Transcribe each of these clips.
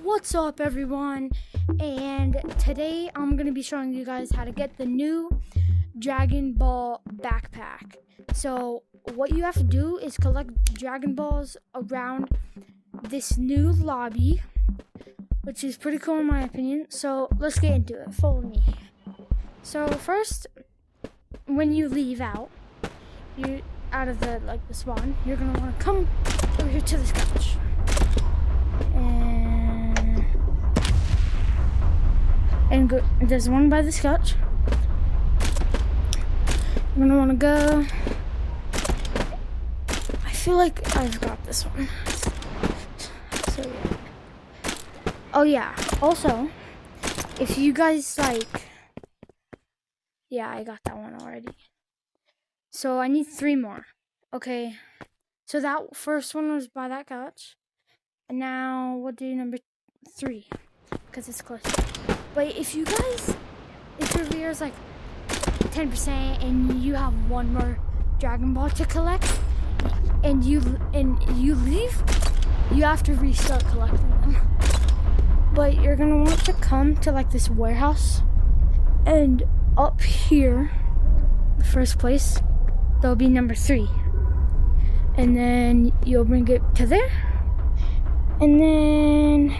What's up, everyone? And today I'm going to be showing you guys how to get the new Dragon Ball backpack. So what you have to do is collect Dragon Balls around this new lobby, which is pretty cool in my opinion. So let's get into it. Follow me. So first, when you leave out of the spawn, you're gonna want to come over here to this couch. And go, there's one by this couch. I'm gonna want to go. I feel like I've got this one. So yeah. Oh yeah. Also, if you guys yeah, I got that one already. So I need 3 more. Okay. So that first one was by that couch, and now we'll do number 3 because it's close. But if your VR is 10% and you have 1 more Dragon Ball to collect, and you leave, you have to restart collecting them. But you're gonna want to come to this warehouse, and up here, the first place, there'll be number 3, and then you'll bring it to there, and then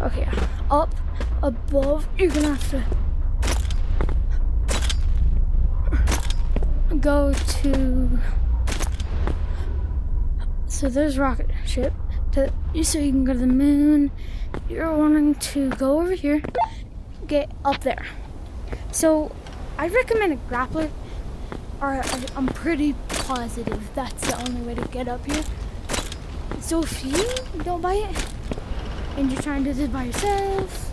okay, up above, you're gonna have to go to, so there's rocket ship, so you can go to the moon. You're wanting to go over here, get up there. So I recommend a grappler, or I'm pretty positive that's the only way to get up here. So if you don't buy it, and you're trying to do this by yourself,